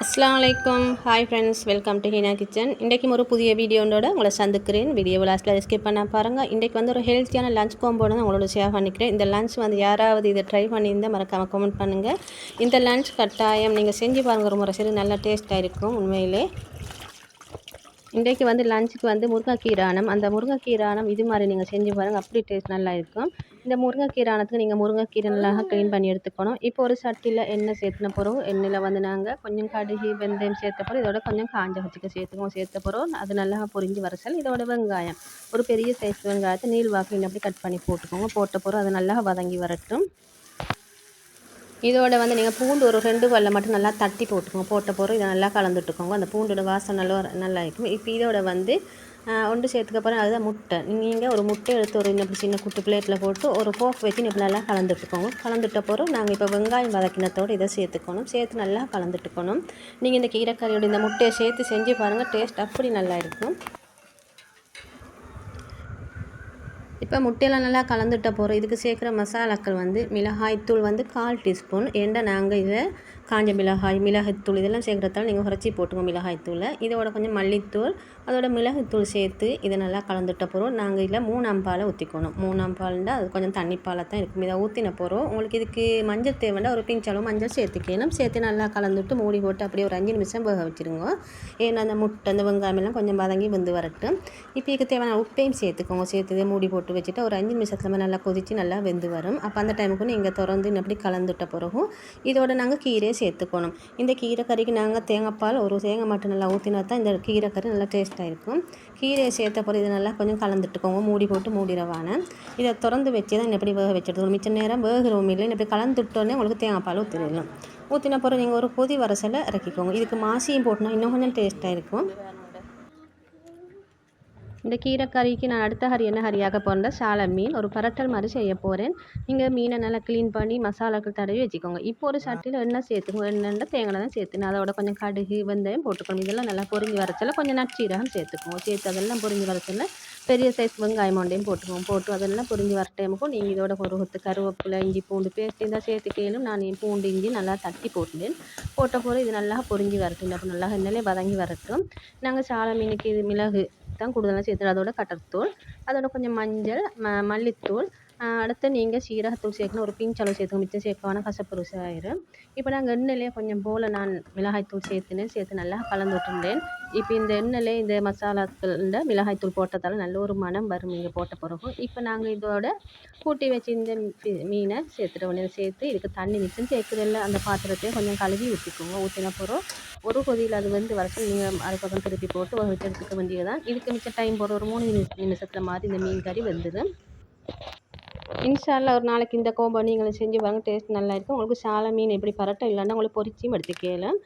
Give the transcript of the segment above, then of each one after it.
அஸ்ஸலாமு அலைக்கும். Hi friends, welcome to Heena kitchen. இன்றைக்கும் ஒரு புதிய வீடியோவோட உங்களை சந்திக்கிறேன். வீடியோ லாஸ்ட்டில் ஸ்கிப் பண்ண பாருங்கள். இன்றைக்கு வந்து ஒரு ஹெல்த்தியான லஞ்ச் காம்போட தான் உங்களோட ஷேர் பண்ணிக்கிறேன். இந்த லஞ்ச் வந்து யாராவது இதை ட்ரை பண்ணியிருந்தால் மறக்காமல் கமெண்ட் பண்ணுங்கள். இந்த லஞ்ச் கட்டாயம் நீங்கள் செஞ்சு பாருங்கள், ஒரு முறை சரி நல்லா டேஸ்ட்டாக இருக்கும் உண்மையிலே. இன்றைக்கு வந்து லஞ்சுக்கு வந்து முருங்கைக்கீரானம், அந்த முருங்கைக்கீரானம் இது மாதிரி நீங்கள் செஞ்சு பாருங்கள், அப்படி டேஸ்ட் நல்லா இருக்கும். இந்த முருங்கைக்கீரானத்துக்கு நீங்கள் முருங்கைக்கீரை நல்லா க்ளீன் பண்ணி எடுத்துக்கணும். இப்போ ஒரு சட்டியில் எண்ணெய் சேர்த்துன பிறகு எண்ணெயில் வந்து நாங்கள் கொஞ்சம் கடுகு வெந்தயம் சேர்த்த பிறகு இதோட கொஞ்சம் காஞ்ச வச்சுக்க சேர்த்த பிறகு அது நல்லா பொரிஞ்சு வரச்சல் இதோட வெங்காயம் ஒரு பெரிய சைஸ் வெங்காயத்தை நீள் வாக்கில் அப்படி கட் பண்ணி போட்டுக்கோங்க. போட்ட பிறகு அது நல்லா வதங்கி வரட்டும். இதோட வந்து நீங்கள் பூண்டு ஒரு 2 பல்ல மட்டும் நல்லா தட்டி போட்டுக்கோங்க. போட்ட பிறகு இதை நல்லா கலந்துட்டுக்கோங்க. அந்த பூண்டோட வாசனை நல்லா இருக்கும். இப்போ இதோட வந்து ஒன்று சேர்த்துக்கப்புறம் அதுதான் முட்டை. நீங்கள் ஒரு முட்டை எடுத்து ஒரு இப்படி சின்ன குட்டி பிளேட்டில் போட்டு ஒரு ஃபோக் வச்சு இப்படி நல்லா கலந்துட்டுக்கோங்க. கலந்துட்ட பிறகு நாங்கள் இப்போ வெங்காயம் வதக்கினத்தோடு இதை சேர்த்துக்கணும். சேர்த்து நல்லா கலந்துட்டுக்கணும். நீங்கள் இந்த கீரைக்கறியோட இந்த முட்டையை சேர்த்து செஞ்சு பாருங்கள், டேஸ்ட் அப்படி நல்லா இருக்கும். இப்போ முட்டையெல்லாம் நல்லா கலந்துட்ட போகிறோம். இதுக்கு சேர்க்குற மசாலாக்கள் வந்து மிளகாய்த்தூள் வந்து 1/4 டீஸ்பூன். ஏன்டா நாங்கள் இதை காஞ்ச மிளகாய்த்தூள் இதெல்லாம் சேர்க்குறதால நீங்கள் குறைச்சி போட்டுங்க மிளகாய்த்தூளை. இதோட கொஞ்சம் மல்லித்தூள் அதோட மிளகுத்தூள் சேர்த்து இதை நல்லா கலந்துட்ட போகிறோம். நாங்கள் இதில் 3 அம்பாலை ஊற்றிக்கணும். 3 அம்பால்னா அது கொஞ்சம் தண்ணிப்பாலை தான் இருக்கும். இதை ஊற்றின போகிறோம். உங்களுக்கு இதுக்கு மஞ்சள் தேவைன்னா ஒரு பிஞ்சளவு மஞ்சள் சேர்த்துக்கணும். சேர்த்து நல்லா கலந்துட்டு மூடி போட்டு அப்படியே ஒரு 5 நிமிஷம் வேக வச்சுருங்க. ஏன்னா அந்த முட்டை அந்த வெங்காயமெல்லாம் கொஞ்சம் வதங்கி வந்து வரட்டும். இப்போ இதுக்கு தேவையான உப்பையும் சேர்த்துக்கோங்க. சேர்த்து மூடி போட்டு வச்சுட்டு ஒரு 5 நிமிஷத்தில் நல்லா கொதித்து நல்லா வெந்து வரும். அப்போ அந்த டைமுக்கு நீங்கள் திறந்து அப்படி கலந்துட்ட பிறகும் இதோட நாங்கள் கீரையை சேர்த்துக்கணும். இந்த கீரை கறிக்கு நாங்கள் தேங்காய்ப்பால் ஒரு தேங்காய் மட்டும் நல்லா ஊற்றினா தான் இந்த கீரை கறி நல்லா டேஸ்ட்டாக இருக்கும். கீரையை சேர்த்த பிறகு இதை நல்லா கொஞ்சம் கலந்துட்டுக்கோங்க. மூடி போட்டு மூடிடவான இதை திறந்து வச்சு தான் எப்படி வேக வச்சுட்டு மிச்ச நேரம் வேகிறோம் இல்லை இப்படி கலந்துட்டோன்னே உங்களுக்கு தேங்காய்ப்பால் ஊற்றிடலாம். ஊற்றின பிறகு நீங்கள் ஒரு கொதி வரசலை இறக்கிக்கோங்க. இதுக்கு மாசியும் போட்டுனா இன்னும் கொஞ்சம் டேஸ்ட்டாக இருக்கும். இந்த கீரைக்கறிக்கு நான் அடுத்த கறி என்ன கறியாக போகிறேன், சாலை மீன் ஒரு பரட்டல் மாதிரி செய்ய போகிறேன். நீங்கள் மீனை நல்லா க்ளீன் பண்ணி மசாலாக்கள் தடவி வச்சுக்கோங்க. இப்போ ஒரு சட்டியில் எண்ணெய் சேர்த்துக்கோங்க. எண்ணெய் தேங்காய் தான் சேர்த்துணும். அதோட கொஞ்சம் கடுகு வெந்தயம் போட்டுக்கணும். இதெல்லாம் நல்லா பொரிஞ்சு வரச்சல கொஞ்சம் நச்சீரகம் சேர்த்துக்கோங்க. சேர்த்து அதெல்லாம் பொரிஞ்சு வரச்சல பெரிய சைஸ் வெங்காயம் ஒன்றையும் போட்டுக்கோங்க. போட்டு அதெல்லாம் பொரிஞ்சு வர டைமுக்கும் நீங்கள் இதோட ஒரு கொத்து கருவேப்பிலை இஞ்சி பூண்டு பேஸ்ட் இருந்தால் சேர்த்துக்கலும். நான் பூண்டு இஞ்சி நல்லா தட்டி போட்டுட்டேன். போட்ட போது இது நல்லா பொரிஞ்சு வரட்டும். அப்போ நல்லா எண்ணெயிலே வதங்கி வரட்டும். நாங்கள் சாலை மீனுக்கு இது மிளகு தான் கூடுதலாக சேர்த்து அதோட கட்டர்த்தூள் அதோட கொஞ்சம் மஞ்சள் மல்லித்தூள் அடுத்து நீங்கள் சீரகத்தூள் சேர்க்கணும். ஒரு பிஞ்சளவு சேர்த்து மிச்சம் சேர்க்கணும், கசப்பு ருசி ஆயிரும். இப்போ நாங்கள் எண்ணெயிலே கொஞ்சம் போல் நான் மிளகாய்த்தூள் சேர்த்து நல்லா கலந்து விட்டுருந்தேன். இப்போ இந்த எண்ணெயிலே இந்த மசாலாக்கள் இந்த மிளகாய்த்தூள் போட்டதால் நல்ல ஒரு மனம் வரும் நீங்கள் போட்ட பிறகு. இப்போ நாங்கள் இதோட கூட்டி வச்சு இந்த மீனை சேர்த்துட்டோம். சேர்த்து இதுக்கு தண்ணி மிச்சம் சேர்க்குறதில்ல. அந்த பாத்திரத்தையும் கொஞ்சம் கழுவி ஊற்றிக்கோங்க. ஊற்றின பிறகு ஒரு கொதியில் அது வந்து வரச்சு நீங்கள் அது பக்கம் திருப்பி போட்டு ஒரு எடுத்துக்க வேண்டியதுதான். இதுக்கு மிச்சம் டைம் போகிற ஒரு 3 நிமிஷத்தில் மாதிரி இந்த மீன் கறி வெந்துடும். இன்ஷா அல்லாஹ் ஒரு நாளைக்கு இந்த கோம்போ நீங்களும் செஞ்சு பாருங்க, டேஸ்ட் நல்லா இருக்கும். உங்களுக்கு சாலை மீன் எப்படி பரட்டும் இல்லைன்னா உங்களுக்கு பொரிச்சியும் எடுத்துக்கலாம்.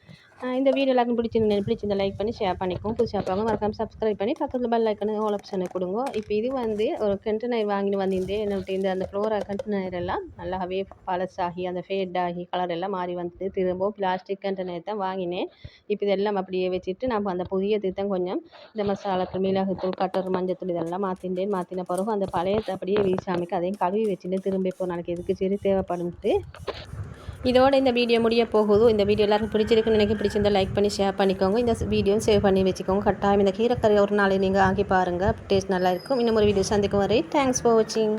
இந்த வீடியோ எல்லாருக்கும் பிடிச்சிருந்தா லைக் பண்ணி ஷேர் பண்ணிக்கோங்க. புதுசாக பார்க்க மறக்காம சப்ஸ்கிரைப் பண்ணி பக்கத்தில் பெல் ஐக்கனை ஆல் ஆப்ஷனை கொடுங்க. இப்போ இது வந்து ஒரு கண்டெய்னர் வாங்கிட்டு வந்திருந்தேன். என்னோட இந்த அந்த ஃப்ளோரா கண்டெய்னர் எல்லாம் நல்லாவே பழசாகி அந்த ஃபேட் ஆகி கலர் எல்லாம் மாறி வந்து திரும்பவும் பிளாஸ்டிக் கண்டெய்னர் தான் வாங்கினேன். இப்போ இதெல்லாம் அப்படியே வச்சுட்டு நம்ம அந்த புதிய தான் கொஞ்சம் இந்த மசாலாத்தூள் மிளகுத்தூள் கட்டர் மஞ்சத்தூள் இதெல்லாம் மாற்றின பிறகு அந்த பழையத்தை அப்படியே வீசாமிக்கு அதையும் கழுவி வச்சுட்டு திரும்ப இப்போ நாளைக்கு எதுக்கு சரி தேவைப்படும்ட்டு இதோட இந்த வீடியோ முடிய போகுது. இந்த வீடியோ எல்லாருக்கும் பிடிச்சிருக்குன்னு நினைக்க பிடிச்சிருந்தால் லைக் பண்ணி ஷேர் பண்ணிக்கோங்க. இந்த வீடியோ சேவ் பண்ணி வச்சுக்கோங்க. கட்டாயம் இந்த கீரைக்கறி ஒரு நாளை நீங்கள் ஆக்கி பாருங்கள், டேஸ்ட் நல்லா இருக்கும். இன்னும் ஒரு வீடியோ சந்திக்கும் வரை தேங்க்ஸ் ஃபார் வாட்சிங்.